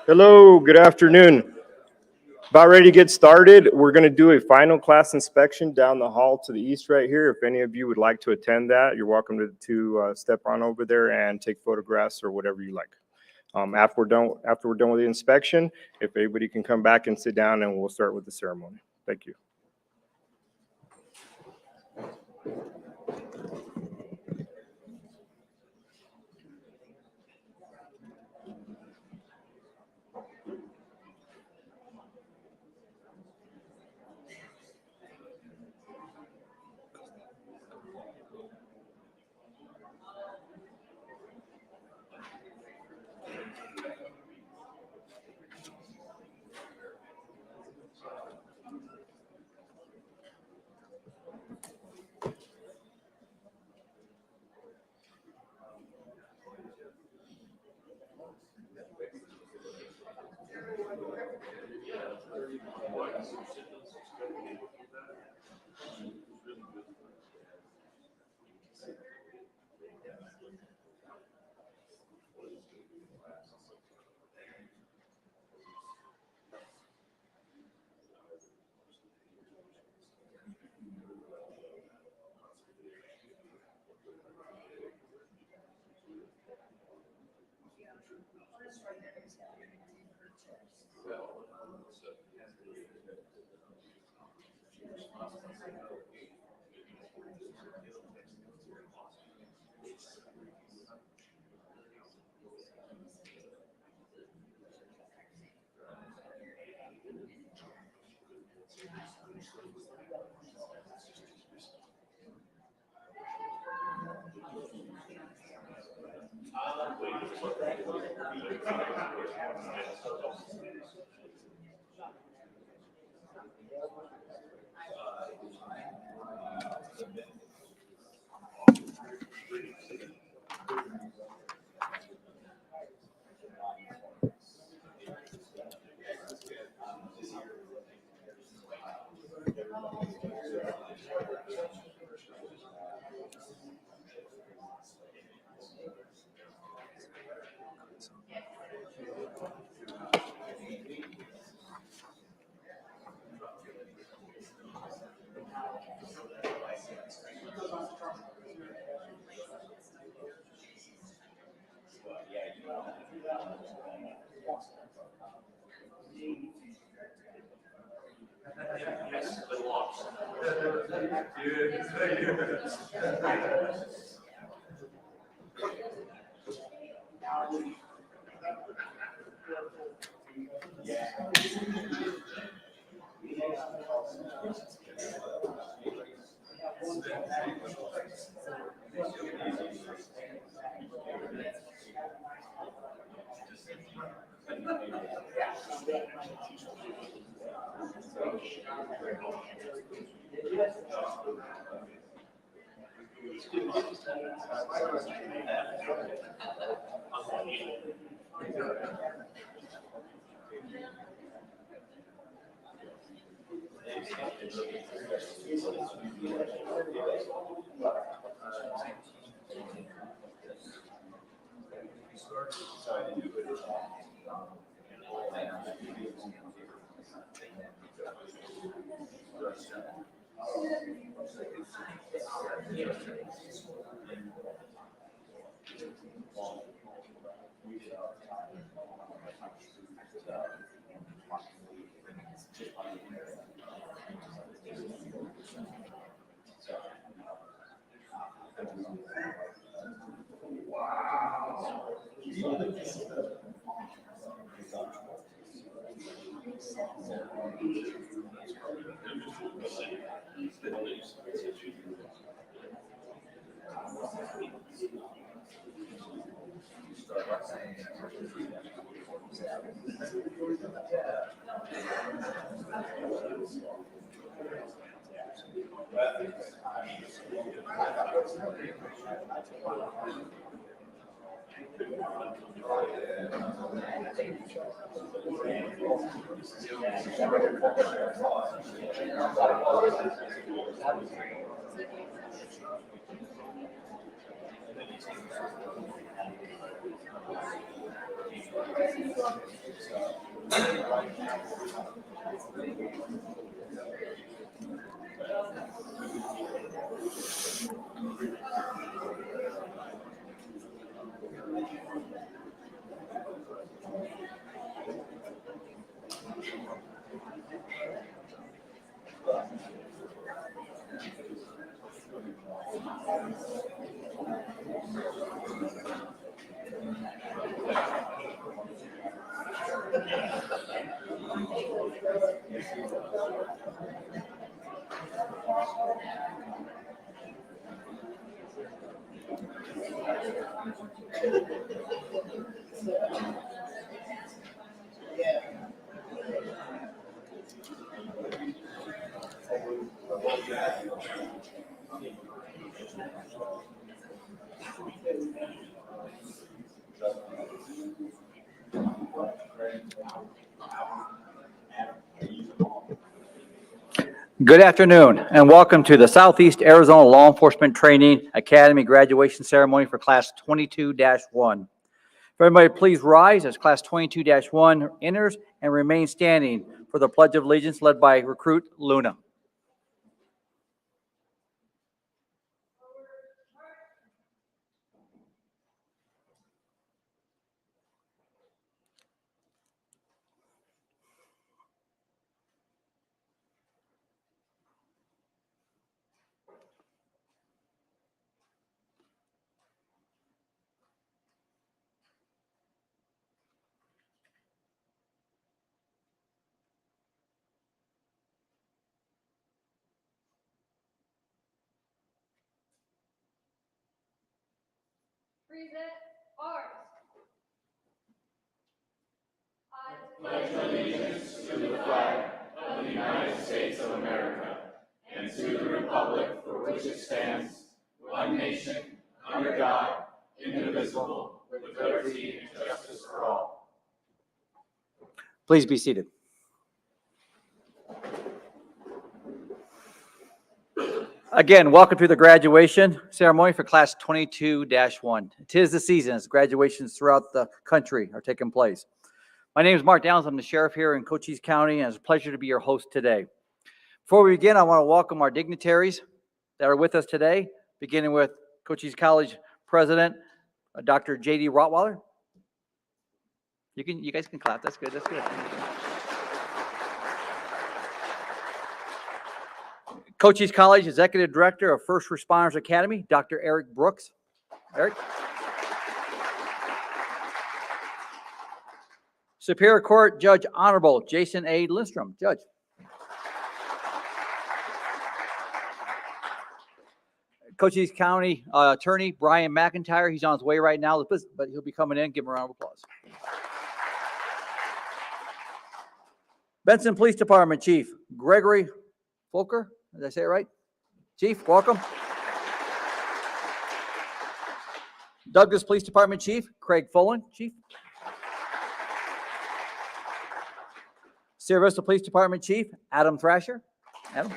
Hello, good afternoon. About ready to get started. We're going to do a final class inspection down the hall to the east right here. If any of you would like to attend that, you're welcome to step on over there and take photographs or whatever you like. After we're done with the inspection, if anybody can come back and sit down, and we'll start with the ceremony. Thank you. Good afternoon and welcome to the Southeast Arizona Law Enforcement Training Academy graduation ceremony for Class 22-1. If everybody please rise as Class 22-1 enters and remain standing for the Pledge of Allegiance led by Recruit Luna. Present arms. I pledge allegiance to the flag of the United States of America and to the republic for which it stands, one nation, under God, indivisible, with liberty and justice for all. Please be seated. Again, welcome to the graduation ceremony for Class 22-1. It is the season as graduations throughout the country are taking place. My name is Mark Downs. I'm the sheriff here in Cochise County, and it's a pleasure to be your host today. Before we begin, I want to welcome our dignitaries that are with us today, beginning with Cochise College President, Dr. J.D. Rottweiler. You guys can clap. That's good. That's good. Cochise College Executive Director of First Responders Academy, Dr. Eric Brooks. Eric. Superior Court Judge Honorable Jason A. Lindstrom, Judge. Cochise County Attorney Brian McIntyre. He's on his way right now, but he'll be coming in. Give him a round of applause. Benson Police Department Chief Gregory Volker. Did I say it right? Chief, welcome. Douglas Police Department Chief Craig Folan. Chief. Sierra Vista Police Department Chief Adam Thrasher. Adam.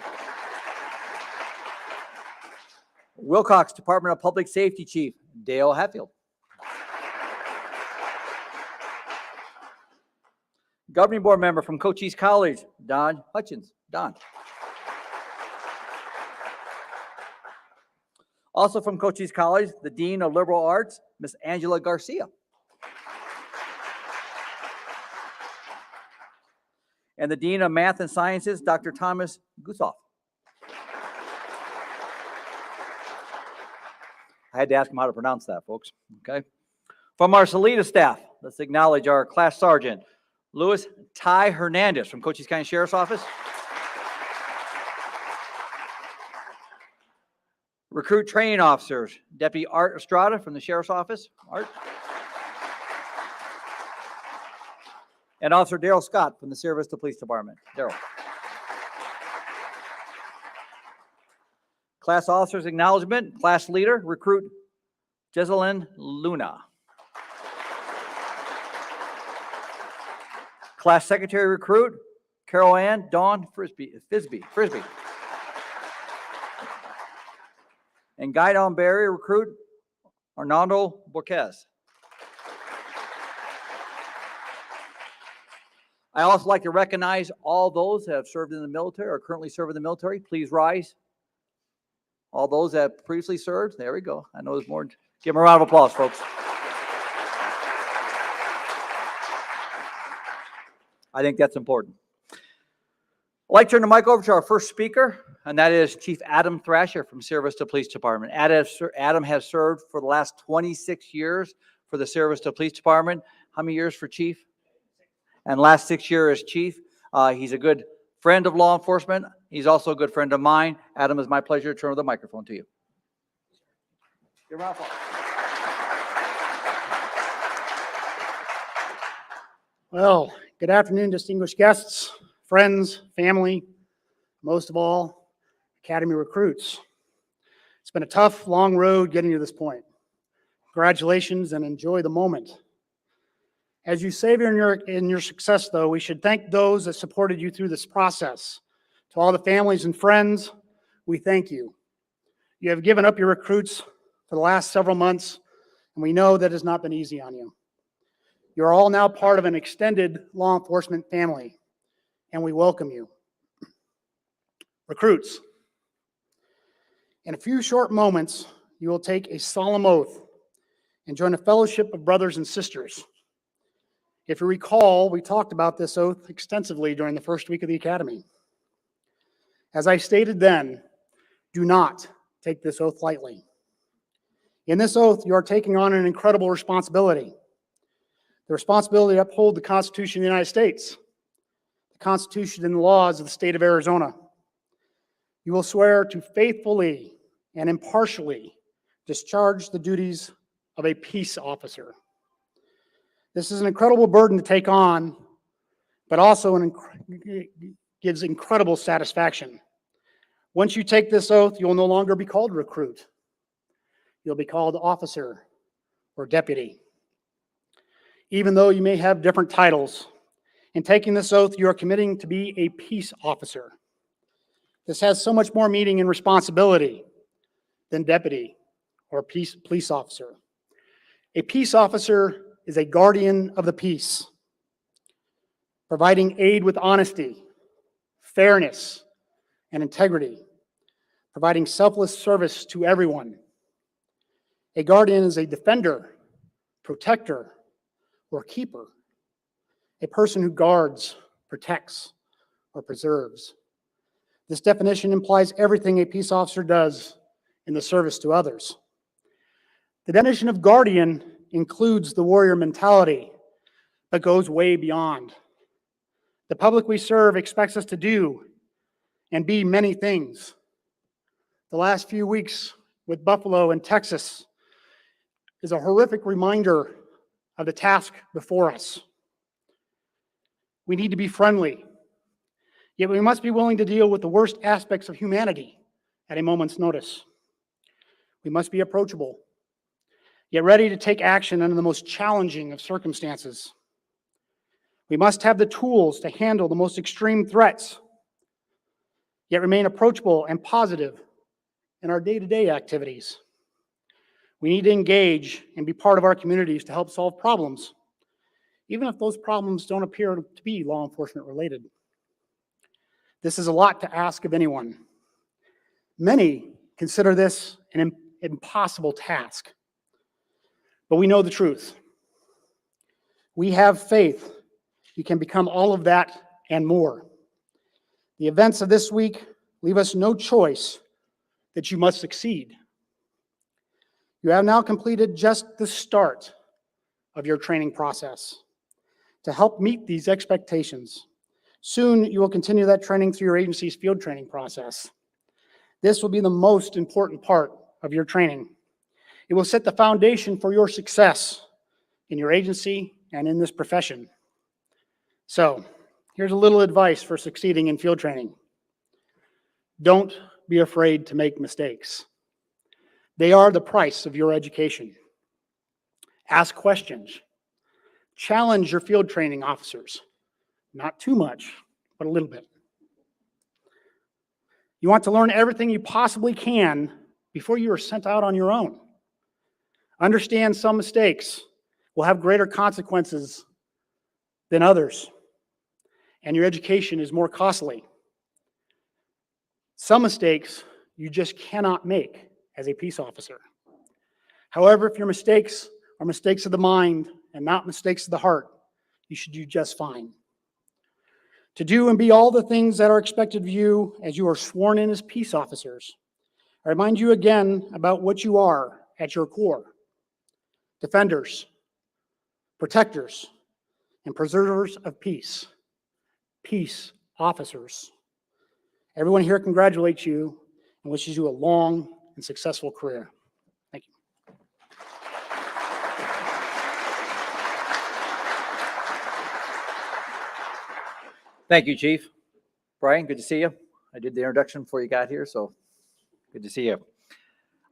Wilcox Department of Public Safety Chief Dale Hatfield. Governing Board Member from Cochise College, Don Hutchins. Don. Also from Cochise College, the Dean of Liberal Arts, Miss Angela Garcia. And the Dean of Math and Sciences, Dr. Thomas Gusoff. I had to ask him how to pronounce that, folks. Okay. From our Salida staff, let's acknowledge our Class Sergeant, Luis Ty Hernandez from Cochise County Sheriff's Office. Recruit Training Officers, Deputy Art Estrada from the Sheriff's Office. Art. And Officer Daryl Scott from the Sierra Vista Police Department. Daryl. Class Officers Acknowledgement, Class Leader, Recruit Jezelyn Luna. Class Secretary Recruit, Carol Ann Dawn Frisbee. And Guide on Barrier Recruit, Arnaldo Borquez. I also like to recognize all those that have served in the military or currently serve in the military. Please rise All those that previously served, there we go. I know there's more. Give them a round of applause, folks. I think that's important. I'd like to turn the mic over to our first speaker, and that is Chief Adam Thrasher from Sierra Vista Police Department. Adam has served for the last 26 years for the Sierra Vista Police Department. How many years for Chief? And last 6 years as Chief. He's a good friend of law enforcement. He's also a good friend of mine. Adam, it's my pleasure to turn over the microphone to you. Give a round of applause. Well, good afternoon, distinguished guests, friends, family, most of all, Academy recruits. It's been a tough, long road getting to this point. Congratulations and enjoy the moment. As you savor in your success, though, we should thank those that supported you through this process. To all the families and friends, we thank you. You have given up your recruits for the last several months, and we know that has not been easy on you. You're all now part of an extended law enforcement family, and we welcome you. Recruits, in a few short moments, you will take a solemn oath and join a fellowship of brothers and sisters. If you recall, we talked about this oath extensively during the first week of the Academy. As I stated then, do not take this oath lightly. In this oath, you are taking on an incredible responsibility. The responsibility to uphold the Constitution of the United States, the Constitution and the laws of the state of Arizona. You will swear to faithfully and impartially discharge the duties of a peace officer. This is an incredible burden to take on, but also gives incredible satisfaction. Once you take this oath, you will no longer be called recruit. You'll be called officer or deputy. Even though you may have different titles, in taking this oath, you are committing to be a peace officer. This has so much more meaning and responsibility than deputy or police officer. A peace officer is a guardian of the peace, providing aid with honesty, fairness, and integrity, providing selfless service to everyone. A guardian is a defender, protector, or keeper, a person who guards, protects, or preserves. This definition implies everything a peace officer does in the service to others. The definition of guardian includes the warrior mentality, but goes way beyond. The public we serve expects us to do and be many things. The last few weeks with Buffalo and Texas is a horrific reminder of the task before us. We need to be friendly, yet we must be willing to deal with the worst aspects of humanity at a moment's notice. We must be approachable, yet ready to take action under the most challenging of circumstances. We must have the tools to handle the most extreme threats, yet remain approachable and positive in our day-to-day activities. We need to engage and be part of our communities to help solve problems, even if those problems don't appear to be law enforcement related. This is a lot to ask of anyone. Many consider this an impossible task, but we know the truth. We have faith you can become all of that and more. The events of this week leave us no choice that you must succeed. You have now completed just the start of your training process to help meet these expectations. Soon, you will continue that training through your agency's field training process. This will be the most important part of your training. It will set the foundation for your success in your agency and in this profession. So, here's a little advice for succeeding in field training. Don't be afraid to make mistakes. They are the price of your education. Ask questions. Challenge your field training officers. Not too much, but a little bit. You want to learn everything you possibly can before you are sent out on your own. Understand some mistakes will have greater consequences than others, and your education is more costly. Some mistakes you just cannot make as a peace officer. However, if your mistakes are mistakes of the mind and not mistakes of the heart, you should do just fine. To do and be all the things that are expected of you as you are sworn in as peace officers. I remind you again about what you are at your core: defenders, protectors, and preservers of peace. Peace officers. Everyone here congratulates you and wishes you a long and successful career. Thank you. Thank you, Chief. Brian, good to see you. I did the introduction before you got here, so good to see you.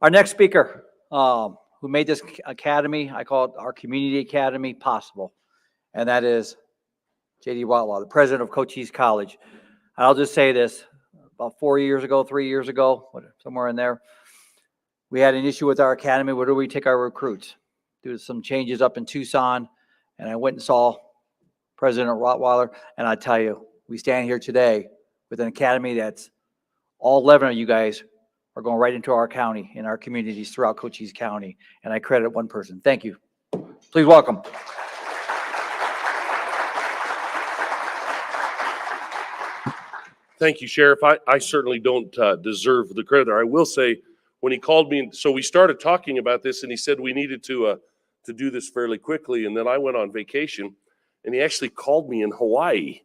Our next speaker, who made this academy, I call it our community academy, possible, and that is J.D. Rottweiler, the president of Cochise College. And I'll just say this, about 3 years ago, somewhere in there, we had an issue with our academy. Where do we take our recruits? Due to some changes up in Tucson, and I went and saw President Rottweiler, and I tell you, we stand here today with an academy that's all 11 of you guys are going right into our county and our communities throughout Cochise County, and I credit one person. Thank you. Please welcome. Thank you, Sheriff. I certainly don't deserve the credit. I will say, when he called me, so we started talking about this, and he said we needed to do this fairly quickly, and then I went on vacation, and he actually called me in Hawaii,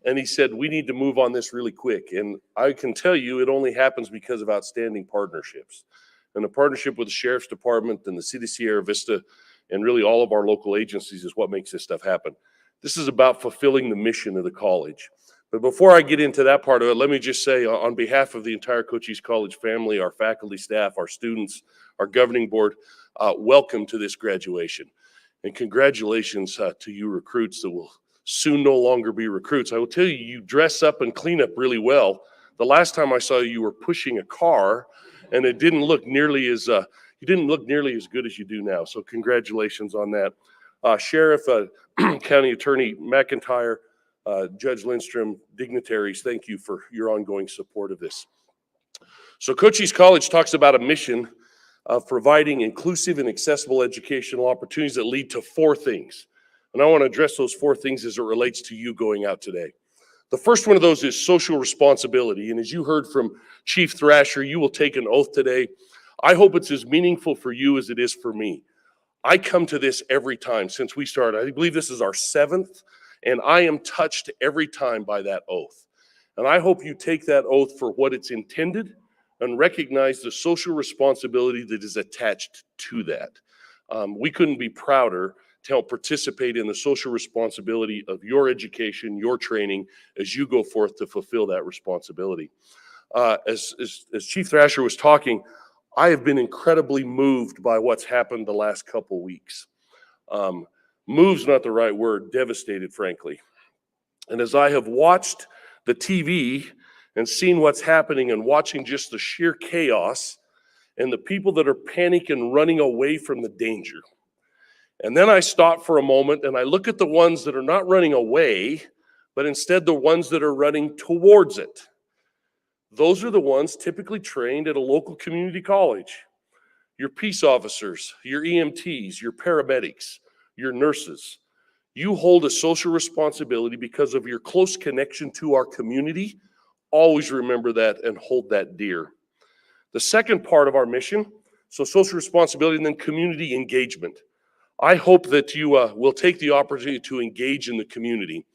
and he said, we need to move on this really quick. And I can tell you it only happens because of outstanding partnerships. And the partnership with the Sheriff's Department and the City of Sierra Vista and really all of our local agencies is what makes this stuff happen. This is about fulfilling the mission of the college. But before I get into that part of it, let me just say on behalf of the entire Cochise College family, our faculty, staff, our students, our governing board, welcome to this graduation. And congratulations to you recruits that will soon no longer be recruits. I will tell you, you dress up and clean up really well. The last time I saw you, you were pushing a car, and it didn't look nearly as you didn't look nearly as good as you do now. So congratulations on that, Sheriff, County Attorney McIntyre, Judge Lindstrom, dignitaries. Thank you for your ongoing support of this. So Cochise College talks about a mission of providing inclusive and accessible educational opportunities that lead to 4 things. And I want to address those 4 things as it relates to you going out today. The first one of those is social responsibility. And as you heard from Chief Thrasher, you will take an oath today. I hope it's as meaningful for you as it is for me. I come to this every time since we started. I believe this is our 7th, and I am touched every time by that oath. And I hope you take that oath for what it's intended and recognize the social responsibility that is attached to that. We couldn't be prouder to help participate in the social responsibility of your education, your training, as you go forth to fulfill that responsibility. As Chief Thrasher was talking, I have been incredibly moved by what's happened the last couple weeks. Moved's not the right word, devastated, frankly. And as I have watched the TV and seen what's happening and watching just the sheer chaos and the people that are panicking, running away from the danger. And then I stop for a moment and I look at the ones that are not running away, but instead the ones that are running towards it. Those are the ones typically trained at a local community college. Your peace officers, your EMTs, your paramedics, your nurses. You hold a social responsibility because of your close connection to our community. Always remember that and hold that dear. The second part of our mission, so social responsibility and then community engagement. I hope that you will take the opportunity to engage in the community.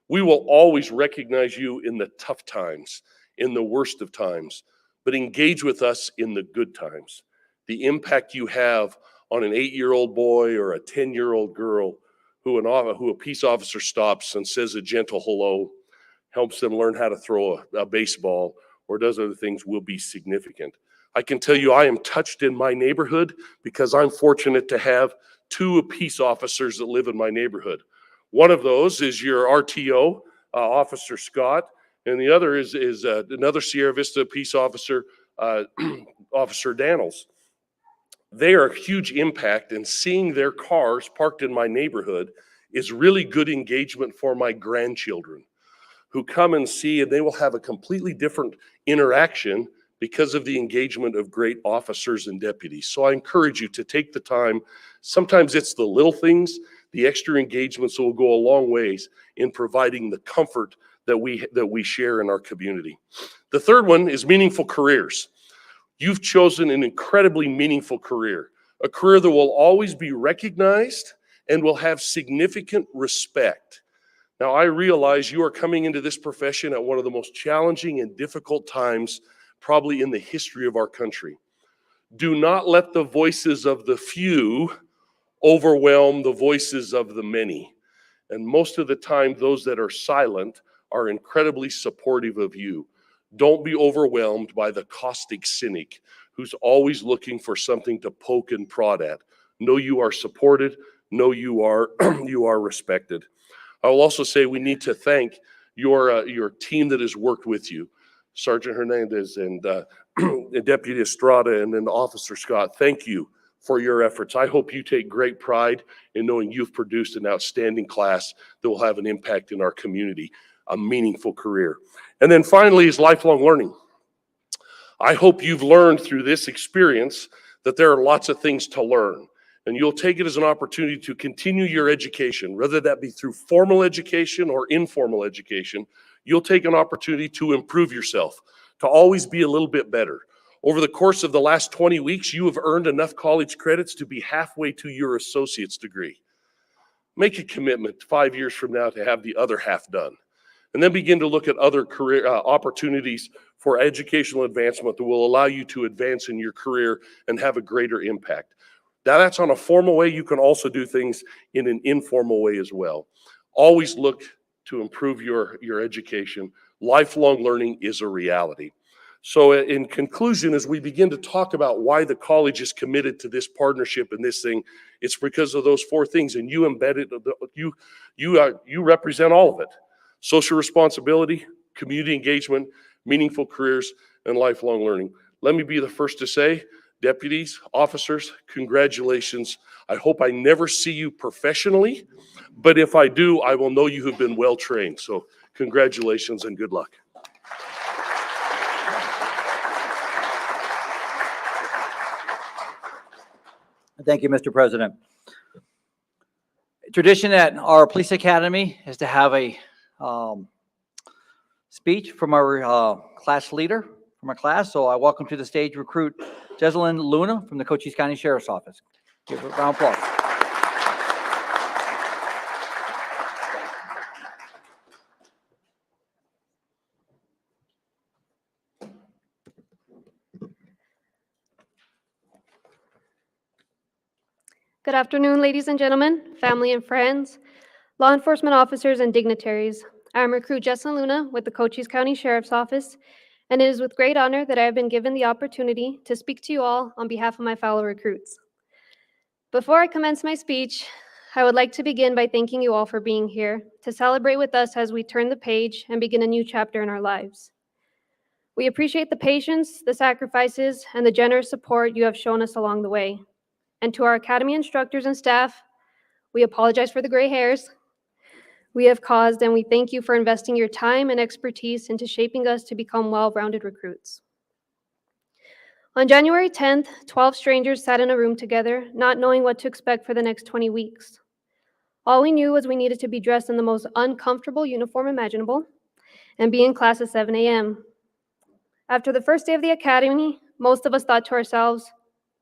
We will always recognize you in the tough times, in the worst of times, but engage with us in the good times. The impact you have on an 8-year-old boy or a 10-year-old girl who a peace officer stops and says a gentle hello, helps them learn how to throw a baseball or does other things will be significant. I can tell you I am touched in my neighborhood because I'm fortunate to have 2 peace officers that live in my neighborhood. One of those is your RTO, Officer Scott, and the other is another Sierra Vista peace officer, Officer Daniels. They are a huge impact, and seeing their cars parked in my neighborhood is really good engagement for my grandchildren who come and see, and they will have a completely different interaction because of the engagement of great officers and deputies. So I encourage you to take the time. Sometimes it's the little things, the extra engagements will go a long ways in providing the comfort that we share in our community. The third one is meaningful careers. You've chosen an incredibly meaningful career, a career that will always be recognized and will have significant respect. Now, I realize you are coming into this profession at one of the most challenging and difficult times probably in the history of our country. Do not let the voices of the few overwhelm the voices of the many. And most of the time, those that are silent are incredibly supportive of you. Don't be overwhelmed by the caustic cynic who's always looking for something to poke and prod at. Know you are supported. Know you are you are respected. I will also say we need to thank your team that has worked with you, Sergeant Hernandez and Deputy Estrada and then Officer Scott. Thank you for your efforts. I hope you take great pride in knowing you've produced an outstanding class that will have an impact in our community, a meaningful career. And then finally is lifelong learning. I hope you've learned through this experience that there are lots of things to learn, and you'll take it as an opportunity to continue your education, whether that be through formal education or informal education. You'll take an opportunity to improve yourself, to always be a little bit better. Over the course of the last 20 weeks, you have earned enough college credits to be halfway to your associate's degree. Make a commitment 5 years from now to have the other half done. And then begin to look at other career opportunities for educational advancement that will allow you to advance in your career and have a greater impact. Now, that's on a formal way. You can also do things in an informal way as well. Always look to improve your education. Lifelong learning is a reality. So in conclusion, as we begin to talk about why the college is committed to this partnership and this thing, it's because of those four things, and you embedded, you represent all of it. Social responsibility, community engagement, meaningful careers, and lifelong learning. Let me be the first to say, deputies, officers, congratulations. I hope I never see you professionally, but if I do, I will know you have been well trained. So congratulations and good luck. Thank you, Mr. President. Tradition at our police academy is to have a speech from our class leader from our class. So I welcome to the stage recruit Jessalyn Luna from the Cochise County Sheriff's Office. Give her a round of applause. Good afternoon, ladies and gentlemen, family and friends, law enforcement officers and dignitaries. I am recruit Jessalyn Luna with the Cochise County Sheriff's Office, and it is with great honor that I have been given the opportunity to speak to you all on behalf of my fellow recruits. Before I commence my speech, I would like to begin by thanking you all for being here to celebrate with us as we turn the page and begin a new chapter in our lives. We appreciate the patience, the sacrifices, and the generous support you have shown us along the way. And to our academy instructors and staff, we apologize for the gray hairs we have caused, and we thank you for investing your time and expertise into shaping us to become well-rounded recruits. On January 10th, 12 strangers sat in a room together, not knowing what to expect for the next 20 weeks. All we knew was we needed to be dressed in the most uncomfortable uniform imaginable and be in class at 7 a.m. After the first day of the academy, most of us thought to ourselves,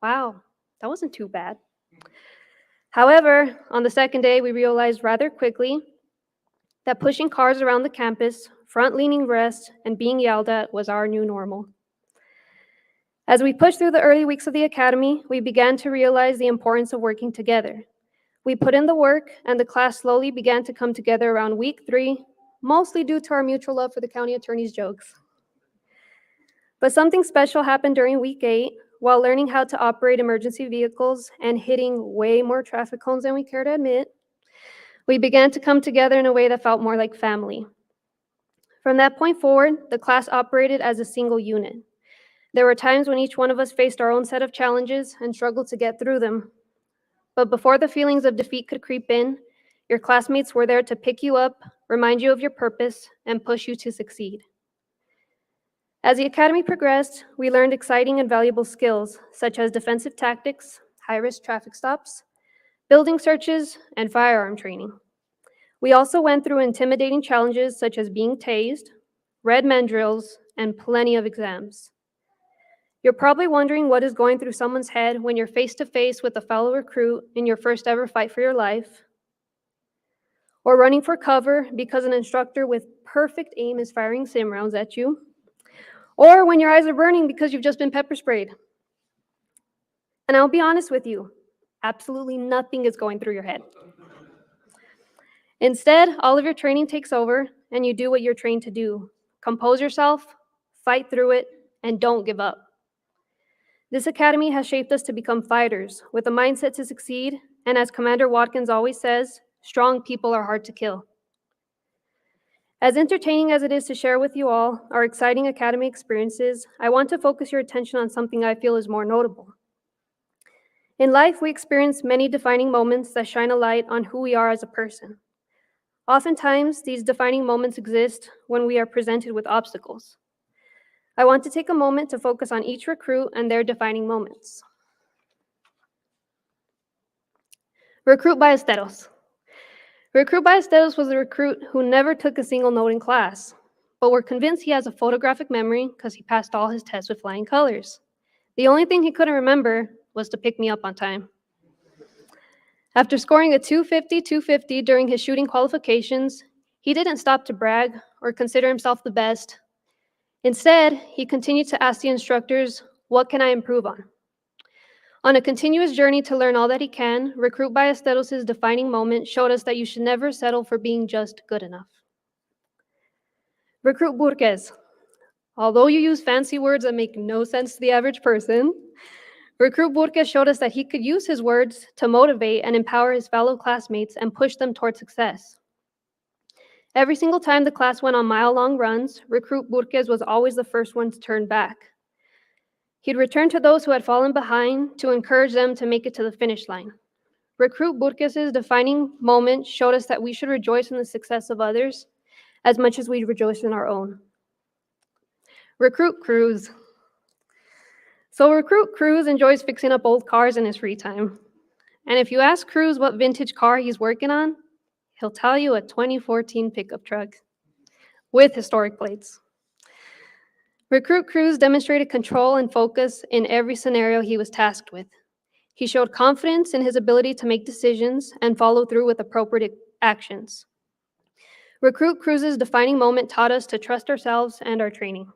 wow, that wasn't too bad. However, on the second day, we realized rather quickly that pushing cars around the campus, front-leaning vests, and being yelled at was our new normal. As we pushed through the early weeks of the academy, we began to realize the importance of working together. We put in the work, and the class slowly began to come together around week 3, mostly due to our mutual love for the county attorney's jokes. But something special happened during week 8. While learning how to operate emergency vehicles and hitting way more traffic cones than we care to admit, we began to come together in a way that felt more like family. From that point forward, the class operated as a single unit. There were times when each one of us faced our own set of challenges and struggled to get through them. But before the feelings of defeat could creep in, your classmates were there to pick you up, remind you of your purpose, and push you to succeed. As the academy progressed, we learned exciting and valuable skills such as defensive tactics, high-risk traffic stops, building searches, and firearm training. We also went through intimidating challenges such as being tased, red men drills, and plenty of exams. You're probably wondering what is going through someone's head when you're face to face with a fellow recruit in your first ever fight for your life, or running for cover because an instructor with perfect aim is firing sim rounds at you, or when your eyes are burning because you've just been pepper sprayed. And I'll be honest with you, absolutely nothing is going through your head. Instead, all of your training takes over and you do what you're trained to do. Compose yourself, fight through it, and don't give up. This academy has shaped us to become fighters with a mindset to succeed, and as Commander Watkins always says, strong people are hard to kill. As entertaining as it is to share with you all our exciting academy experiences, I want to focus your attention on something I feel is more notable. In life, we experience many defining moments that shine a light on who we are as a person. Oftentimes, these defining moments exist when we are presented with obstacles. I want to take a moment to focus on each recruit and their defining moments. Recruit Ballesteros. Recruit Ballesteros was a recruit who never took a single note in class, but we're convinced he has a photographic memory because he passed all his tests with flying colors. The only thing he couldn't remember was to pick me up on time. After scoring a 250 during his shooting qualifications, he didn't stop to brag or consider himself the best. Instead, he continued to ask the instructors, what can I improve on? On a continuous journey to learn all that he can, Recruit Ballesteros' defining moment showed us that you should never settle for being just good enough. Recruit Burquez. Although you use fancy words that make no sense to the average person, Recruit Burquez showed us that he could use his words to motivate and empower his fellow classmates and push them toward success. Every single time the class went on mile-long runs, Recruit Burquez was always the first one to turn back. He'd return to those who had fallen behind to encourage them to make it to the finish line. Recruit Burquez' defining moment showed us that we should rejoice in the success of others as much as we rejoice in our own. Recruit Cruz. So Recruit Cruz enjoys fixing up old cars in his free time. And if you ask Cruz what vintage car he's working on, he'll tell you a 2014 pickup truck with historic plates. Recruit Cruz demonstrated control and focus in every scenario he was tasked with. He showed confidence in his ability to make decisions and follow through with appropriate actions. Recruit Cruz's defining moment taught us to trust ourselves and our training.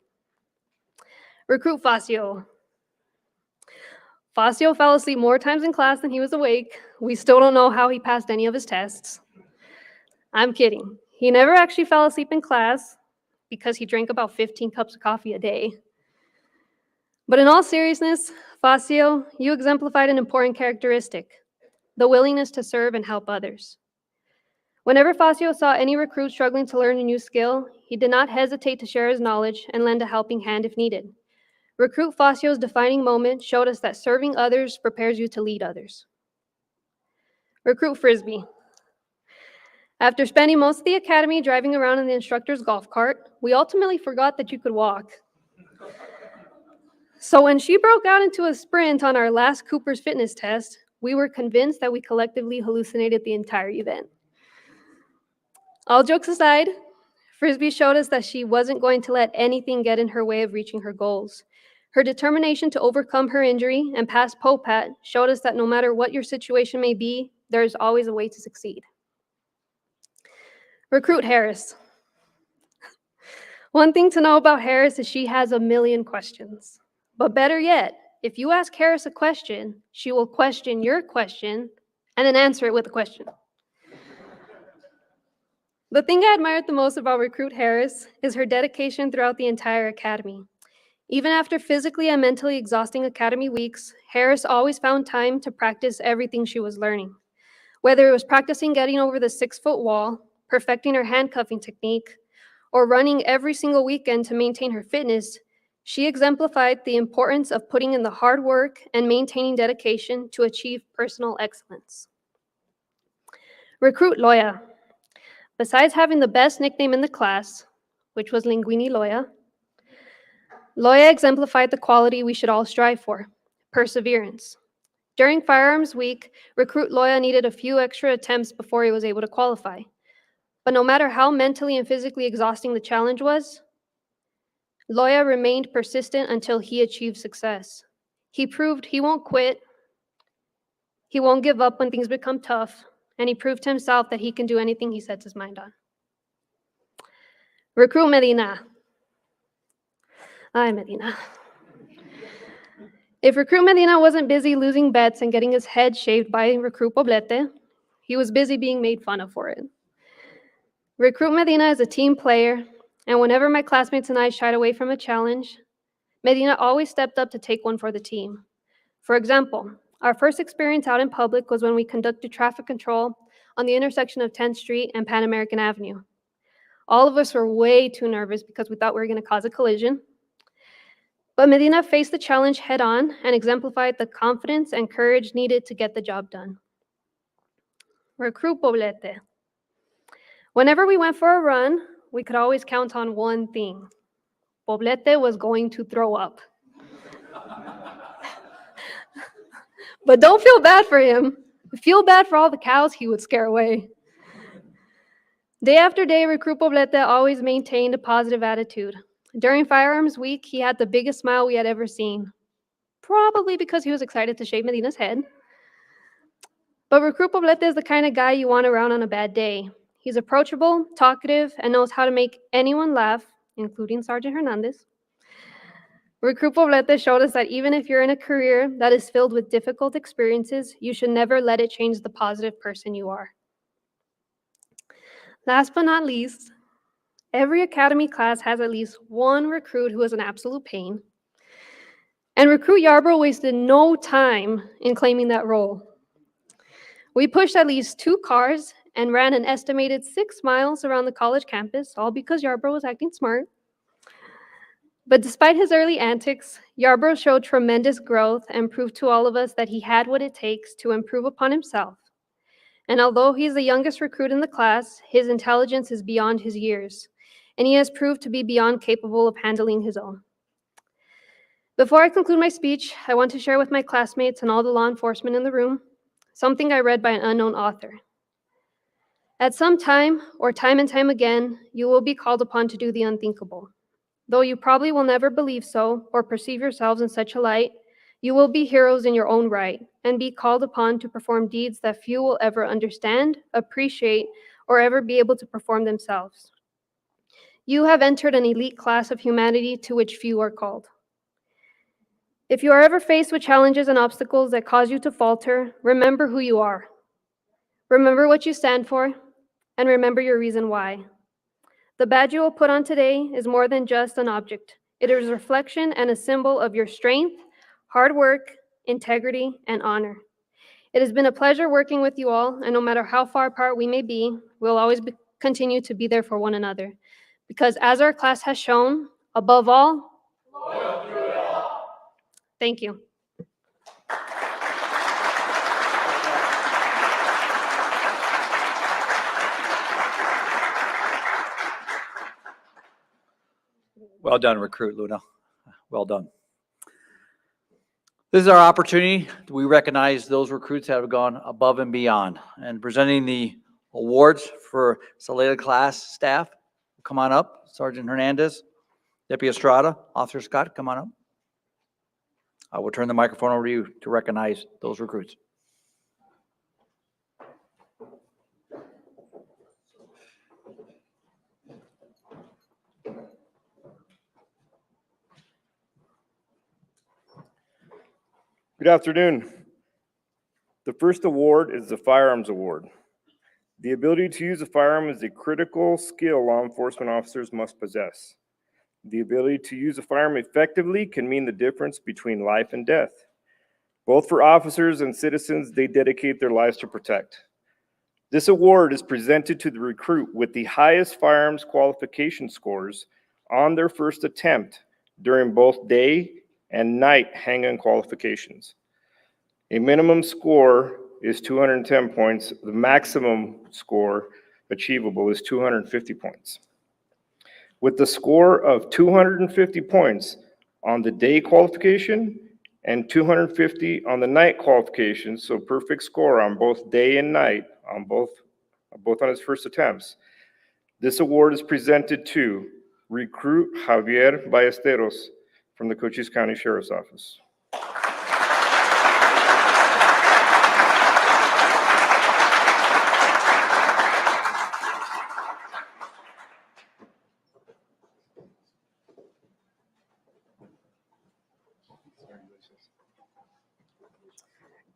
Recruit Facio. Facio fell asleep more times in class than he was awake. We still don't know how he passed any of his tests. I'm kidding. He never actually fell asleep in class because he drank about 15 cups of coffee a day. But in all seriousness, Facio, you exemplified an important characteristic, the willingness to serve and help others. Whenever Facio saw any recruit struggling to learn a new skill, he did not hesitate to share his knowledge and lend a helping hand if needed. Recruit Facio's defining moment showed us that serving others prepares you to lead others. Recruit Frisbee. After spending most of the academy driving around in the instructor's golf cart, we ultimately forgot that you could walk. So when she broke out into a sprint on our last Cooper's fitness test, we were convinced that we collectively hallucinated the entire event. All jokes aside, Frisbee showed us that she wasn't going to let anything get in her way of reaching her goals. Her determination to overcome her injury and pass POPAT showed us that no matter what your situation may be, there is always a way to succeed. Recruit Harris. One thing to know about Harris is she has a million questions. But better yet, if you ask Harris a question, she will question your question and then answer it with a question. The thing I admired the most about Recruit Harris is her dedication throughout the entire academy. Even after physically and mentally exhausting academy weeks, Harris always found time to practice everything she was learning. Whether it was practicing getting over the 6-foot wall, perfecting her handcuffing technique, or running every single weekend to maintain her fitness, she exemplified the importance of putting in the hard work and maintaining dedication to achieve personal excellence. Recruit Loya. Besides having the best nickname in the class, which was Linguini Loya, Loya exemplified the quality we should all strive for: perseverance. During Firearms Week, recruit Loya needed a few extra attempts before he was able to qualify. But no matter how mentally and physically exhausting the challenge was, Loya remained persistent until he achieved success. He proved he won't quit, he won't give up when things become tough, and he proved to himself that he can do anything he sets his mind on. Recruit Medina. Ay, Medina. If Recruit Medina wasn't busy losing bets and getting his head shaved by Recruit Poblete, he was busy being made fun of for it. Recruit Medina is a team player, and whenever my classmates and I shied away from a challenge, Medina always stepped up to take one for the team. For example, our first experience out in public was when we conducted traffic control on the intersection of 10th Street and Pan American Avenue. All of us were way too nervous because we thought we were going to cause a collision. But Medina faced the challenge head on and exemplified the confidence and courage needed to get the job done. Recruit Poblete. Whenever we went for a run, we could always count on one thing: Poblete was going to throw up. But don't feel bad for him. Feel bad for all the cows he would scare away. Day after day, Recruit Poblete always maintained a positive attitude. During Firearms Week, he had the biggest smile we had ever seen, probably because he was excited to shave Medina's head. But Recruit Poblete is the kind of guy you want around on a bad day. He's approachable, talkative, and knows how to make anyone laugh, including Sergeant Hernandez. Recruit Poblete showed us that even if you're in a career that is filled with difficult experiences, you should never let it change the positive person you are. Last but not least, every academy class has at least one recruit who is an absolute pain. And Recruit Yarbrough wasted no time in claiming that role. We pushed at least 2 cars and ran an estimated 6 miles around the college campus, all because Yarbrough was acting smart. But despite his early antics, Yarbrough showed tremendous growth and proved to all of us that he had what it takes to improve upon himself. And although he's the youngest recruit in the class, his intelligence is beyond his years, and he has proved to be beyond capable of handling his own. Before I conclude my speech, I want to share with my classmates and all the law enforcement in the room something I read by an unknown author. At some time, or time and time again, you will be called upon to do the unthinkable. Though you probably will never believe so or perceive yourselves in such a light, you will be heroes in your own right and be called upon to perform deeds that few will ever understand, appreciate, or ever be able to perform themselves. You have entered an elite class of humanity to which few are called. If you are ever faced with challenges and obstacles that cause you to falter, remember who you are. Remember what you stand for, and remember your reason why. The badge you will put on today is more than just an object. It is a reflection and a symbol of your strength, hard work, integrity, and honor. It has been a pleasure working with you all, and no matter how far apart we may be, we'll always continue to be there for one another. Because as our class has shown, above all, loyal through it all. Thank you. Well done, Recruit Luna. Well done. This is our opportunity. We recognize those recruits that have gone above and beyond. And presenting the awards for selected class staff. Come on up, Sergeant Hernandez, Deputy Estrada, Officer Scott, come on up. I will turn the microphone over to you to recognize those recruits. Good afternoon. The first award is the Firearms Award. The ability to use a firearm is a critical skill law enforcement officers must possess. The ability to use a firearm effectively can mean the difference between life and death. Both for officers and citizens they dedicate their lives to protect. This award is presented to the recruit with the highest firearms qualification scores on their first attempt during both day and night handgun qualifications. A minimum score is 210 points. The maximum score achievable is 250 points. With the score of 250 points, on the day qualification and 250 on the night qualification, so perfect score on both day and night, on both on his first attempts. This award is presented to recruit Javier Ballesteros from the Cochise County Sheriff's Office.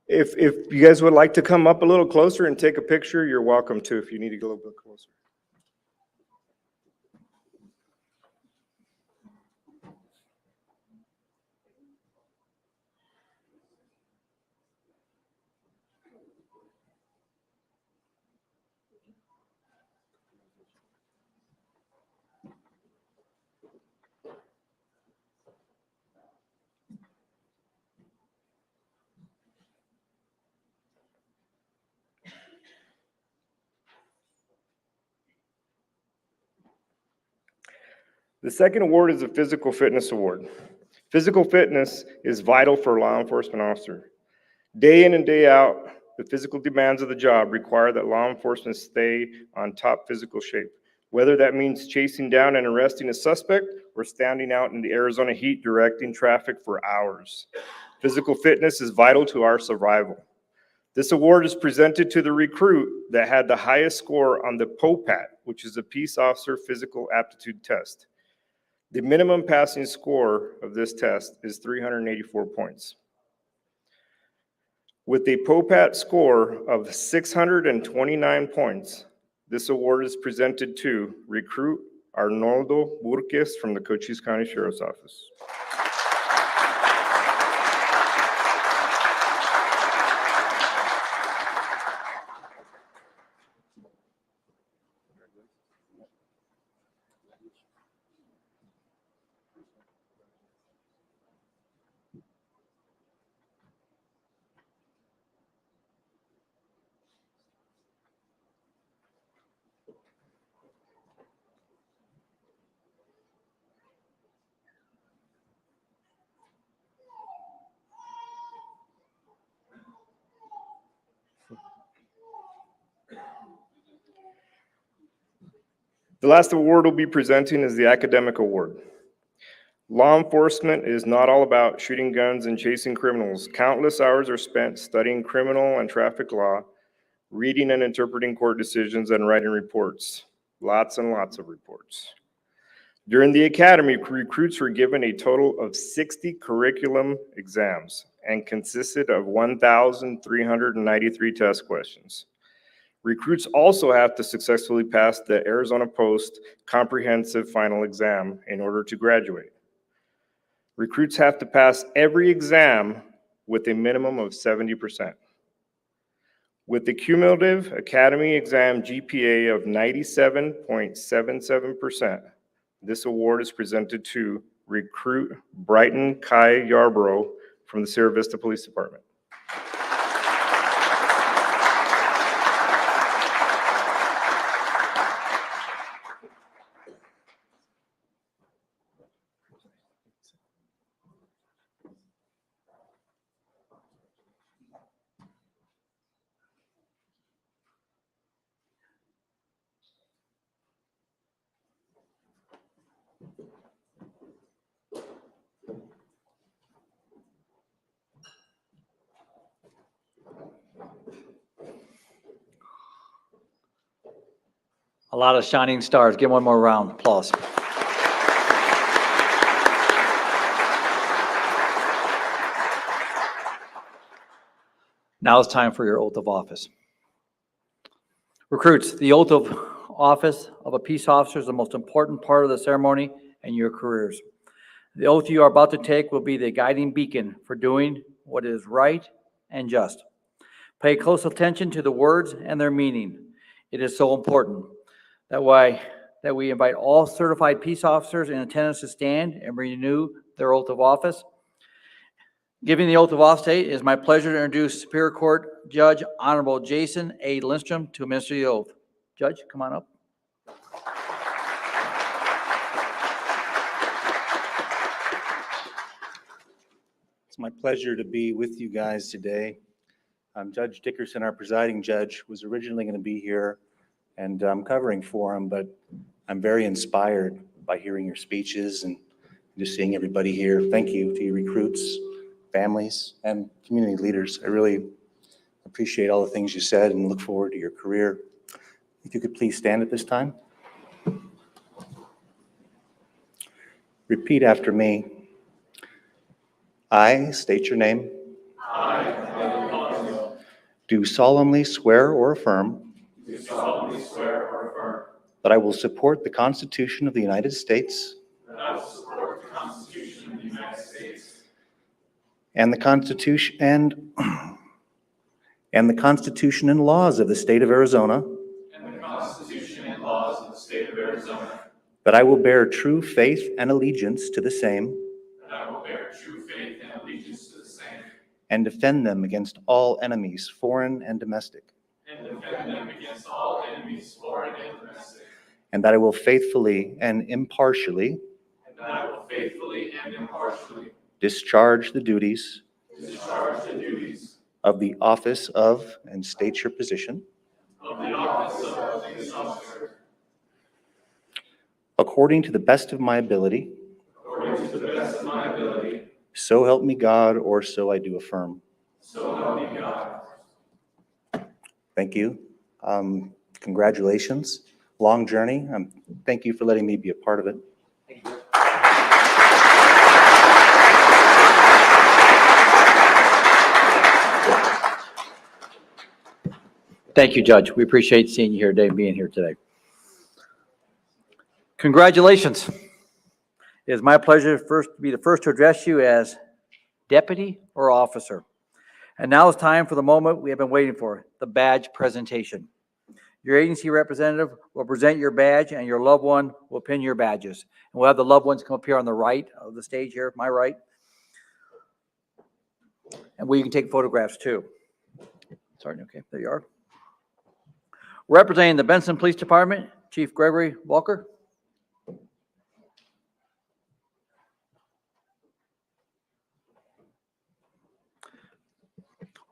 If you guys would like to come up a little closer and take a picture, you're welcome to if you need to go a little bit closer. The second award is a Physical Fitness Award. Physical fitness is vital for a law enforcement officer. Day in and day out, the physical demands of the job require that law enforcement stay on top physical shape, whether that means chasing down and arresting a suspect or standing out in the Arizona heat directing traffic for hours. Physical fitness is vital to our survival. This award is presented to the recruit that had the highest score on the POPAT, which is a Peace Officer Physical Aptitude Test. The minimum passing score of this test is 384 points. With a POPAT score of 629 points, this award is presented to recruit Arnoldo Burques from the Cochise County Sheriff's Office. The last award we'll be presenting is the Academic Award. Law enforcement is not all about shooting guns and chasing criminals. Countless hours are spent studying criminal and traffic law, reading and interpreting court decisions, and writing reports. Lots and lots of reports. During the academy, recruits were given a total of 60 curriculum exams and consisted of 1,393 test questions. Recruits also have to successfully pass the Arizona Post Comprehensive Final Exam in order to graduate. Recruits have to pass every exam with a minimum of 70%. With the cumulative academy exam GPA of 97.77%, this award is presented to recruit Brighton Kai Yarborough from the Sierra Vista Police Department. A lot of shining stars. Give one more round of applause. Now it's time for your oath of office. Recruits, the oath of office of a peace officer is the most important part of the ceremony and your careers. The oath you are about to take will be the guiding beacon for doing what is right and just. Pay close attention to the words and their meaning. It is so important. That we invite all certified peace officers in attendance to stand and renew their oath of office. Giving the oath of office today, it is my pleasure to introduce Superior Court Judge Honorable Jason A. Lindstrom to administer the oath. Judge, come on up. It's my pleasure to be with you guys today. Judge Dickerson, our presiding judge, was originally going to be here, and I'm covering for him, but I'm very inspired by hearing your speeches and just seeing everybody here. Thank you to your recruits, families, and community leaders. I really appreciate all the things you said and look forward to your career. If you could please stand at this time. Repeat after me. I state your name. Do solemnly swear or affirm that I will support the Constitution of the United States and the Constitution and laws of the state of Arizona, that I will bear true faith and allegiance to the same and defend them against all enemies, foreign and domestic. And that I will faithfully and impartially discharge the duties of the office of, and state your position, according to the best of my ability. So help me God, or so I do affirm. Thank you. Congratulations. Long journey. Thank you for letting me be a part of it. Thank you, Judge. We appreciate seeing you here today and being here today. Congratulations. It is my pleasure to be the first to address you as deputy or officer. And now it's time for the moment we have been waiting for, the badge presentation. Your agency representative will present your badge and your loved one will pin your badges. And we'll have the loved ones come up here on the right of the stage here, my right. And we can take photographs too. Sorry, okay, there you are. Representing the Benson Police Department, Chief Gregory Walker.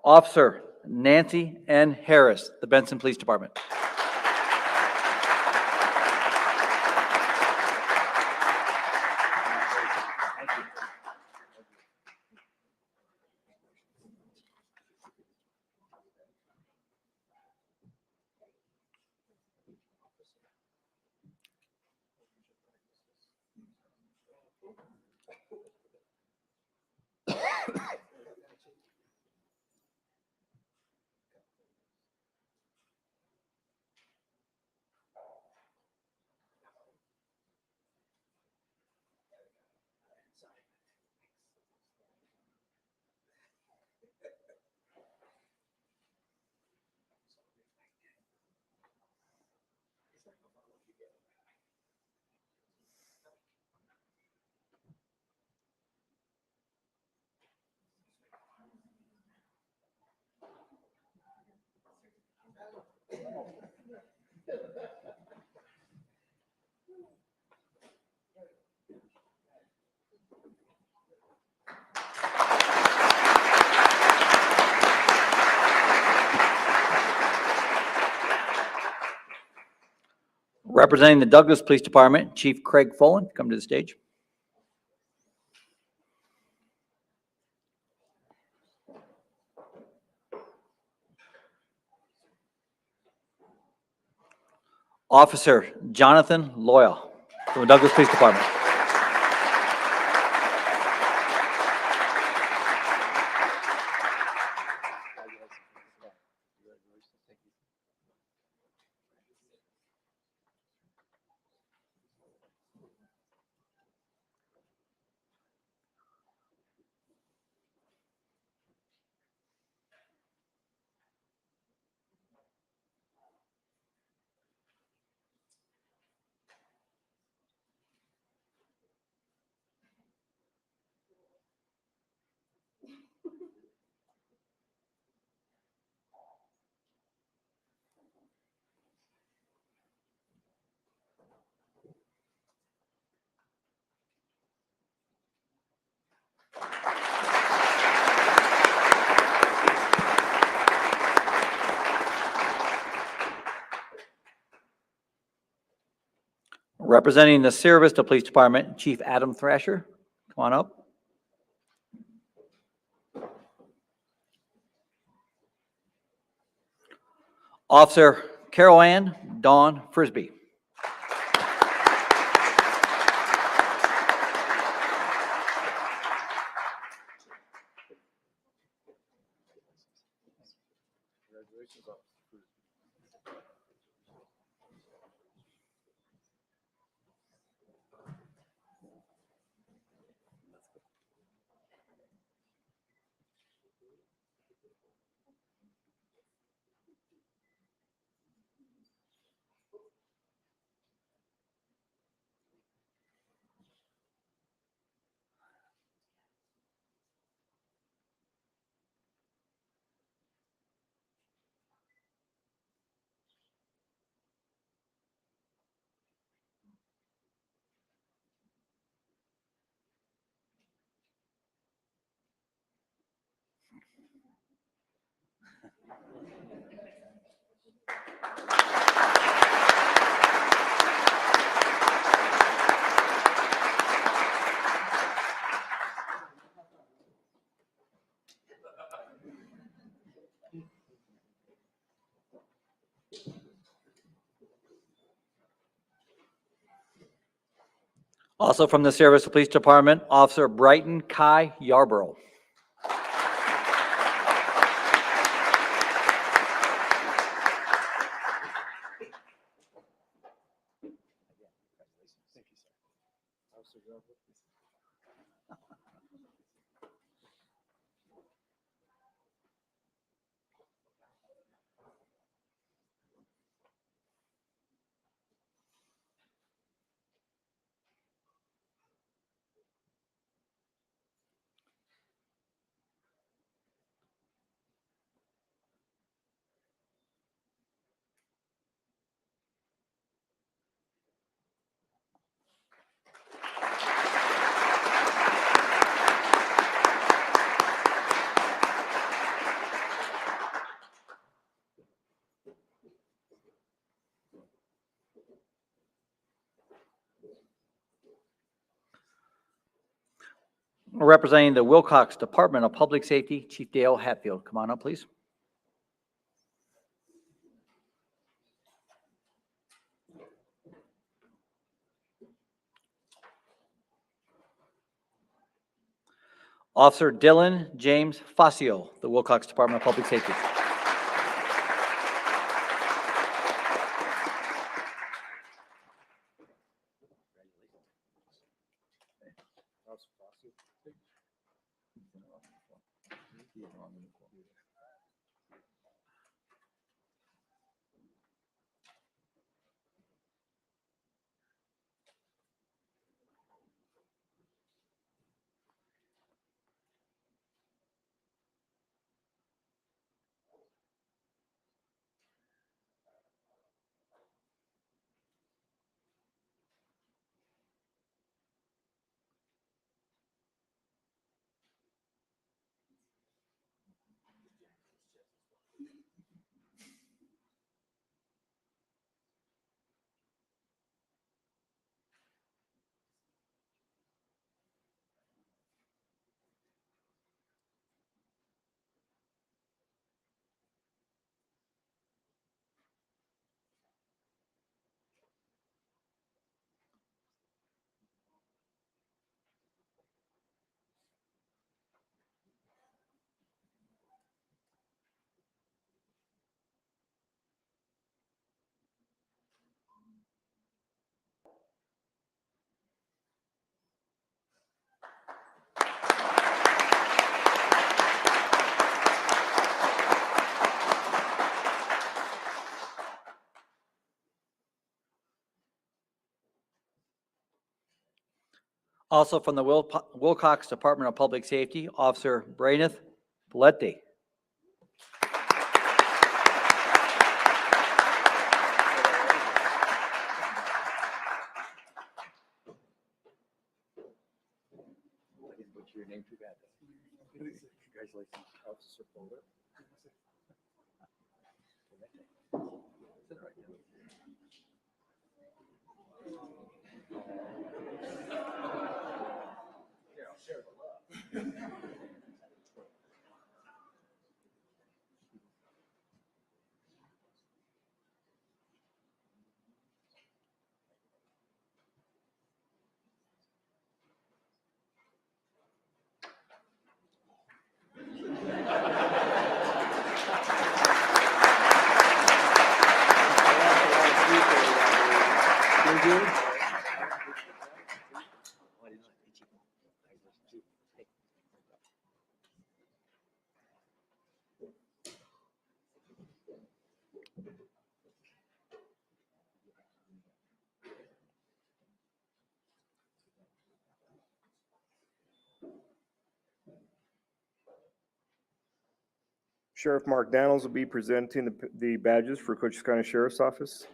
Officer Nancy N. Harris, the Benson Police Department. Representing the Douglas Police Department, Chief Craig Folan, come to the stage. Officer Jonathan Loyal from the Douglas Police Department. Representing the Sierra Vista Police Department, Chief Adam Thrasher. Come on up. Officer Carol Ann Dawn Frisbee. Also from the Sierra Vista Police Department, Officer Brighton Kai Yarborough. Representing the Wilcox Department of Public Safety, Chief Dale Hatfield. Come on up, please. Officer Dylan James Fascio, the Wilcox Department of Public Safety. Also from the Wilcox Department of Public Safety, Officer Braineth Valette. Congratulations, Officer Boulder. Sheriff Mark Daniels will be presenting the badges for Cochise County Sheriff's Office.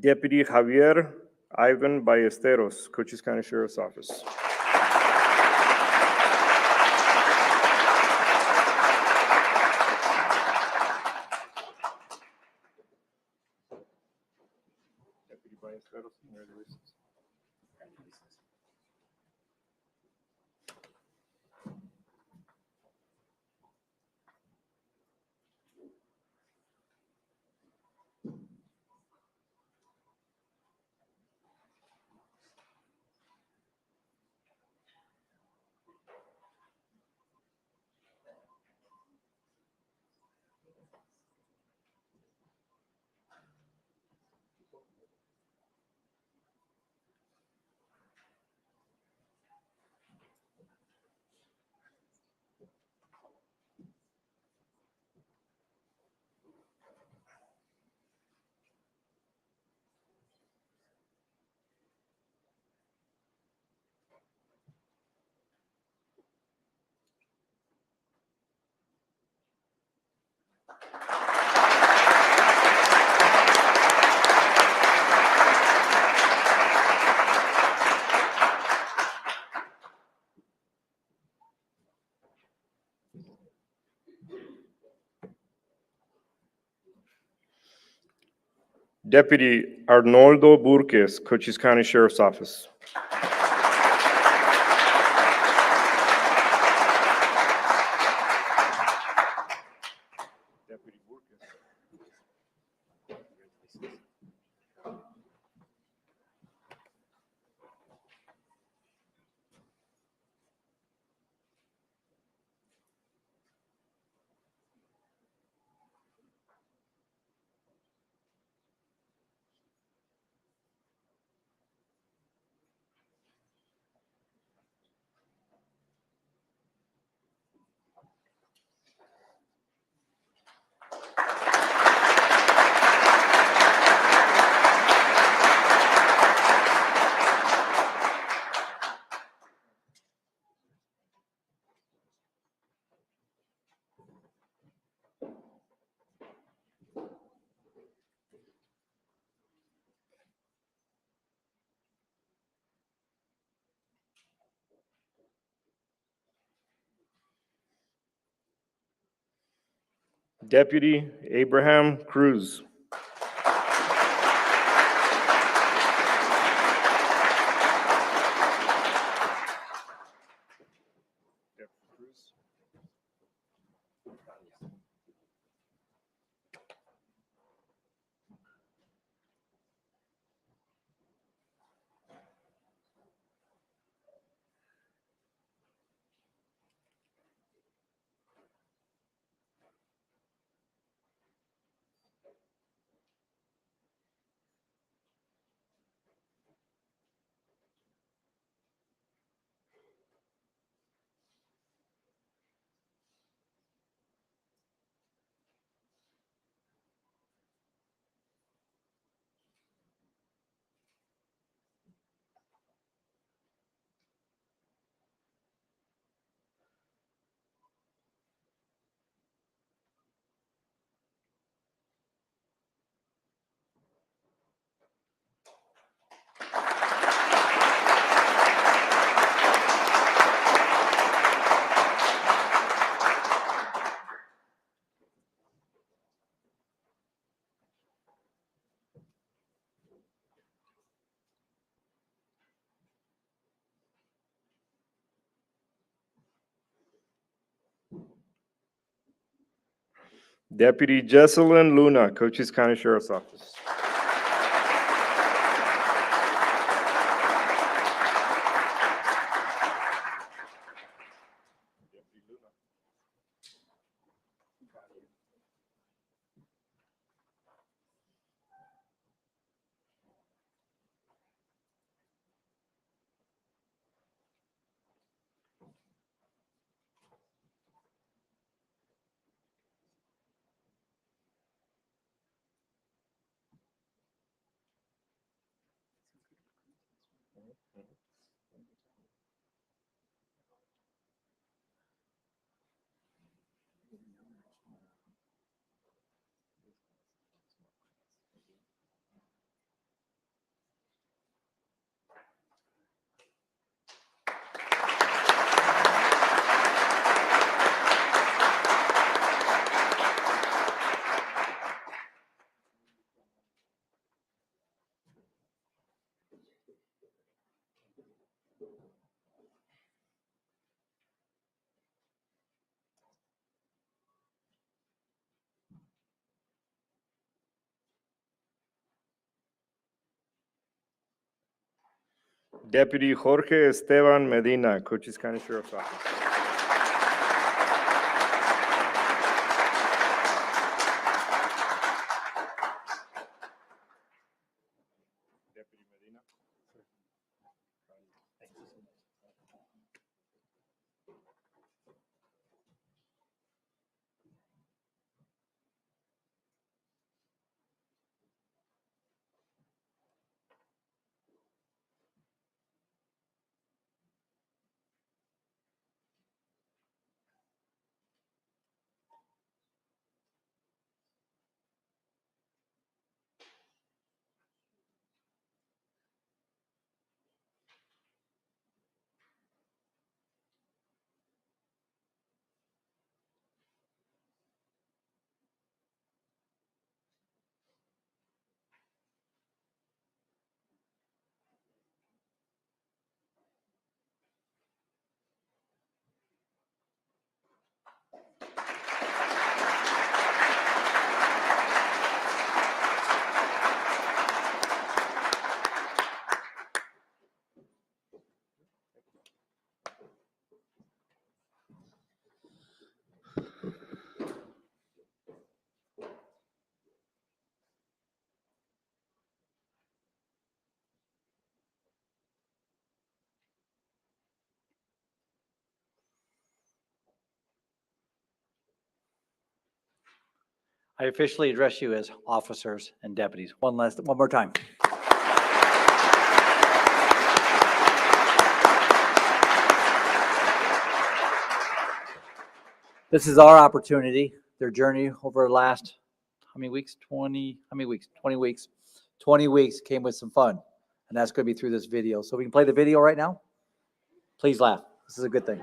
Deputy Javier Ivan Ballesteros, Cochise County Sheriff's Office. Deputy Ballesteros, congratulations. Deputy Arnoldo Burques, Cochise County Sheriff's Office. Deputy Burques. Deputy Abraham Cruz. Deputy Jesselyn Luna, Cochise County Sheriff's Office. Deputy Jorge Esteban Medina, Cochise County Sheriff's Office. Deputy Medina. I officially address you as officers and deputies. One more time. This is our opportunity, their journey over the last, how many weeks? 20 weeks. 20 weeks came with some fun, and that's going to be through this video. So we can play the video right now? Please laugh. This is a good thing.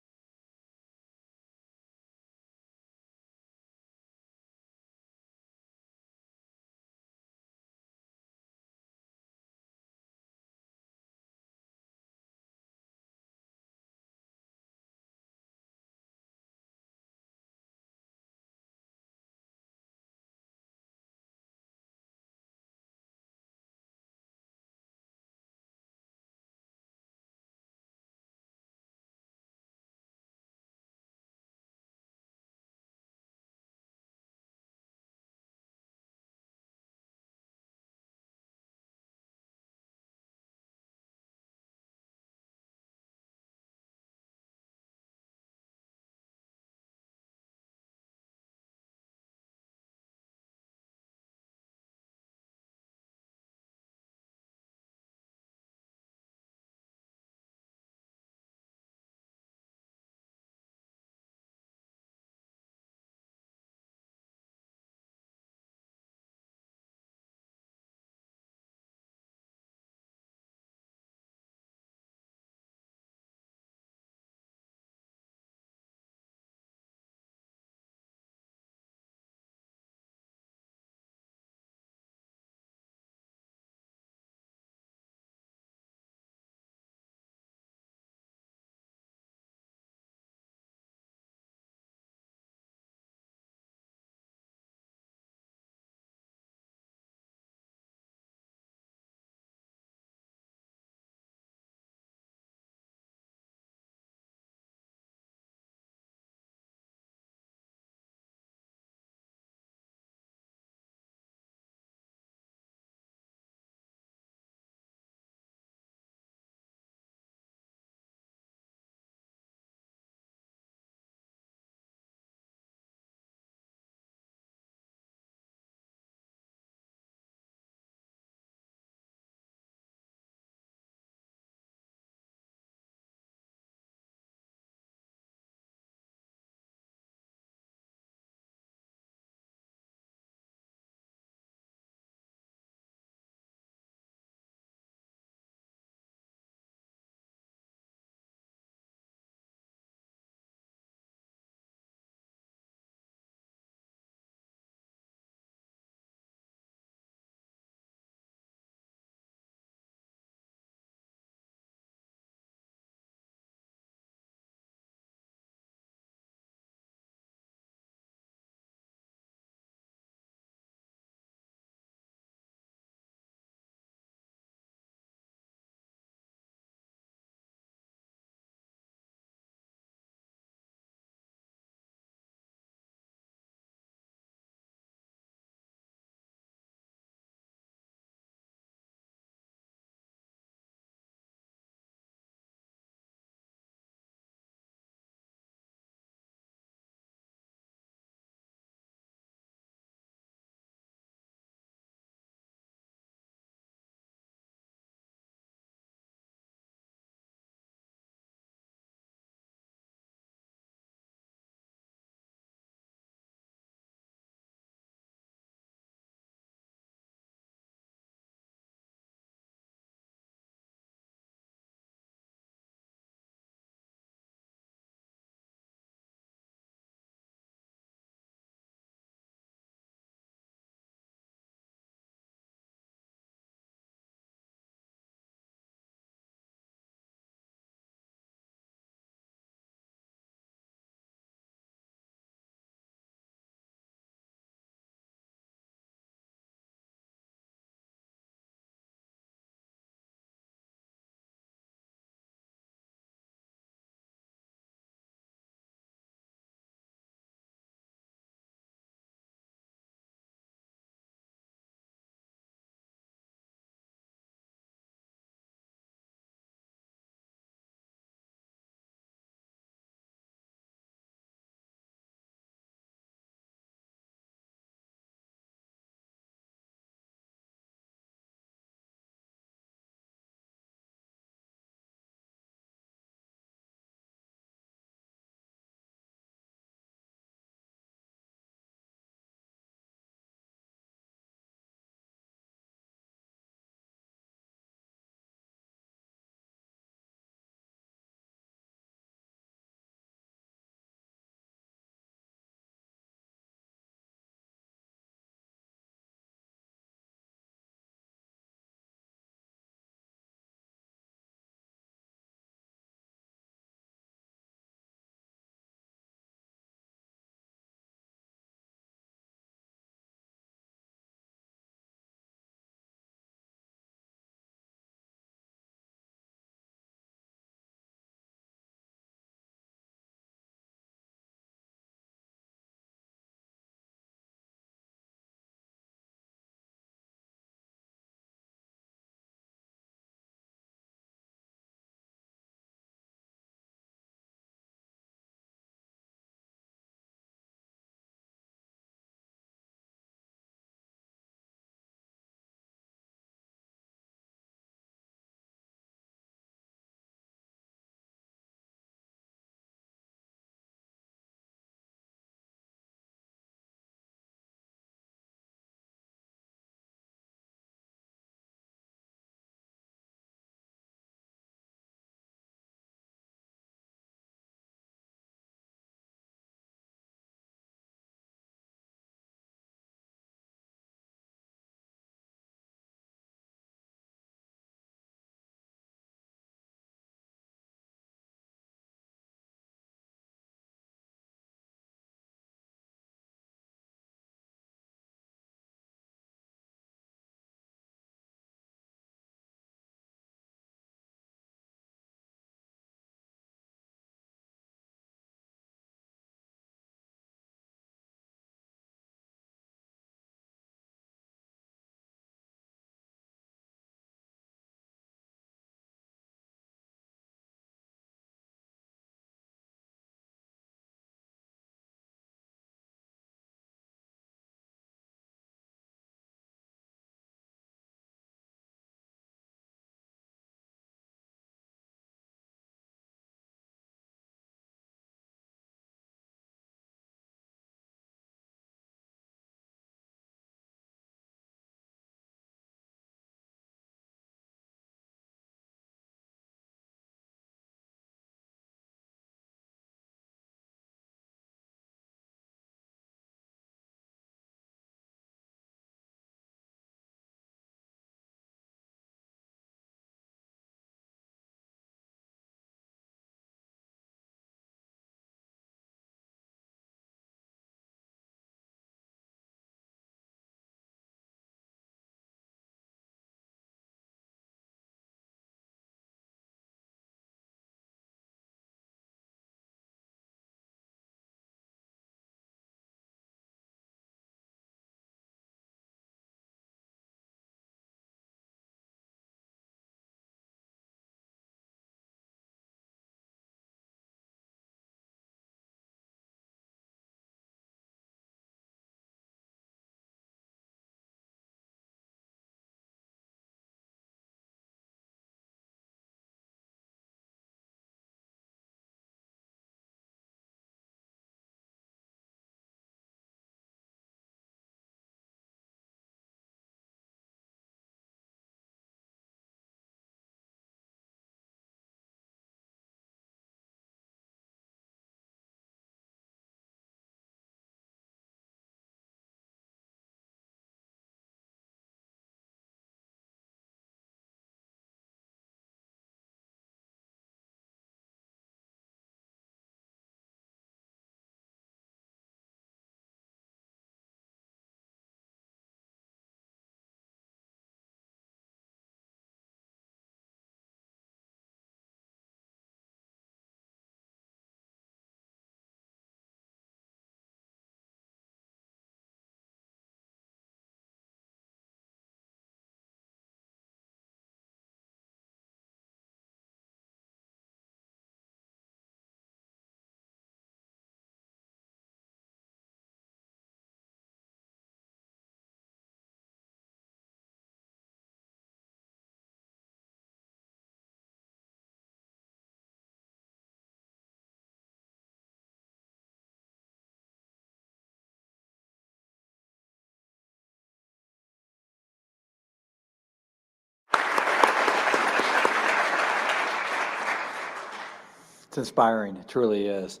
It's inspiring. It truly is.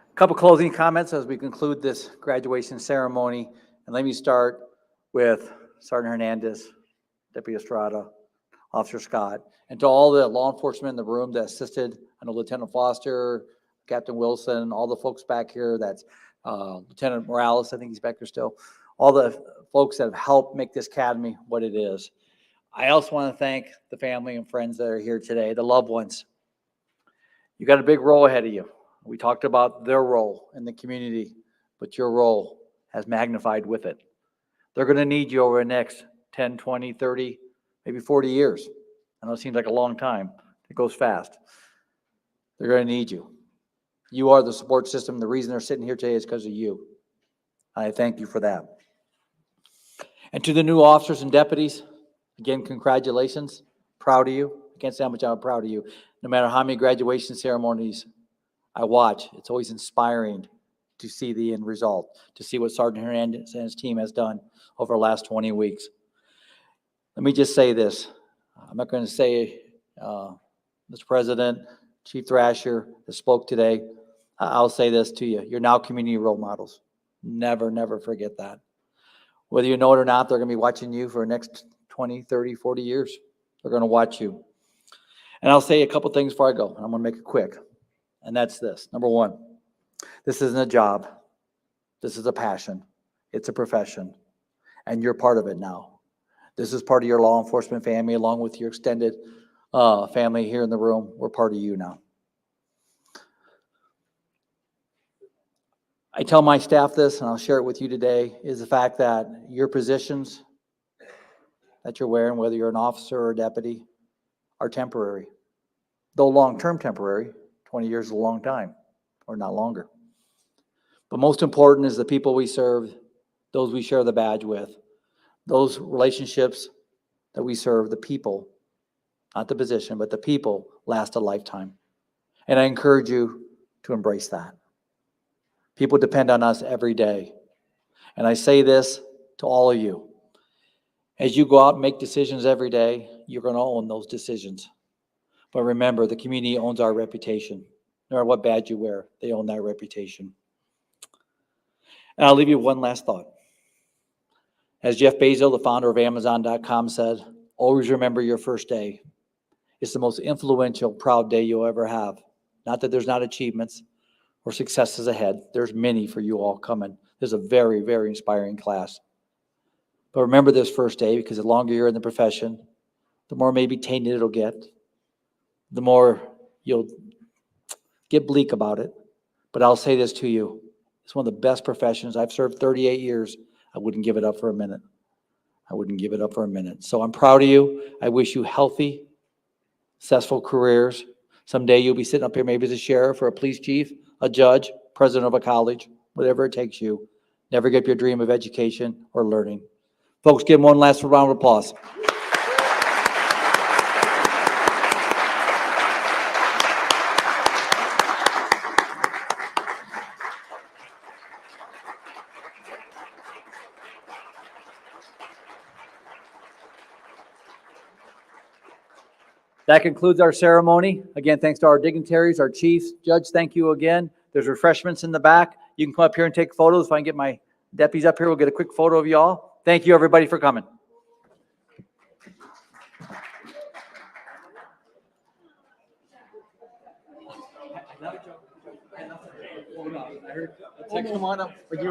A couple closing comments as we conclude this graduation ceremony. And let me start with Sergeant Hernandez, Deputy Estrada, Officer Scott, and to all the law enforcement in the room that assisted. I know Lieutenant Foster, Captain Wilson, all the folks back here. That's Lieutenant Morales, I think he's back there still. All the folks that have helped make this academy what it is. I also want to thank the family and friends that are here today, the loved ones. You got a big role ahead of you. We talked about their role in the community, but your role has magnified with it. They're going to need you over the next 10, 20, 30, maybe 40 years. I know it seems like a long time. It goes fast. They're going to need you. You are the support system. The reason they're sitting here today is because of you. I thank you for that. And to the new officers and deputies, again, congratulations. Proud of you. I can't say how much I'm proud of you. No matter how many graduation ceremonies I watch, it's always inspiring to see the end result, to see what Sergeant Hernandez and his team has done over the last 20 weeks. Let me just say this. I'm not going to say, Mr. President, Chief Thrasher that spoke today. I'll say this to you. You're now community role models. Never, never forget that. Whether you know it or not, they're going to be watching you for the next 20, 30, 40 years. They're going to watch you. And I'll say a couple things before I go. I'm going to make it quick. And that's this. Number one, this isn't a job. This is a passion. It's a profession. And you're part of it now. This is part of your law enforcement family, along with your extended family here in the room. We're part of you now. I tell my staff this, and I'll share it with you today, is the fact that your positions that you're wearing, whether you're an officer or a deputy, are temporary. Though long-term temporary, 20 years is a long time, or not longer. But most important is the people we serve, those we share the badge with, those relationships that we serve, the people, not the position, but the people last a lifetime. And I encourage you to embrace that. People depend on us every day. And I say this to all of you. As you go out and make decisions every day, you're going to own those decisions. But remember, the community owns our reputation. No matter what badge you wear, they own that reputation. And I'll leave you with one last thought. As Jeff Bezos, the founder of Amazon.com, said, always remember your first day. It's the most influential, proud day you'll ever have. Not that there's not achievements or successes ahead. There's many for you all coming. There's a very, very inspiring class. But remember this first day, because the longer you're in the profession, the more maybe tainted it'll get, the more you'll get bleak about it. But I'll say this to you. It's one of the best professions. I've served 38 years. I wouldn't give it up for a minute. I wouldn't give it up for a minute. So I'm proud of you. I wish you healthy, successful careers. Someday you'll be sitting up here maybe as a sheriff or a police chief, a judge, president of a college, whatever it takes you. Never give up your dream of education or learning. Folks, give them one last round of applause. That concludes our ceremony. Again, thanks to our dignitaries, our chiefs. Judge, thank you again. There's refreshments in the back. You can come up here and take photos. If I can get my deputies up here, we'll get a quick photo of you all. Thank you, everybody, for coming. Come on up.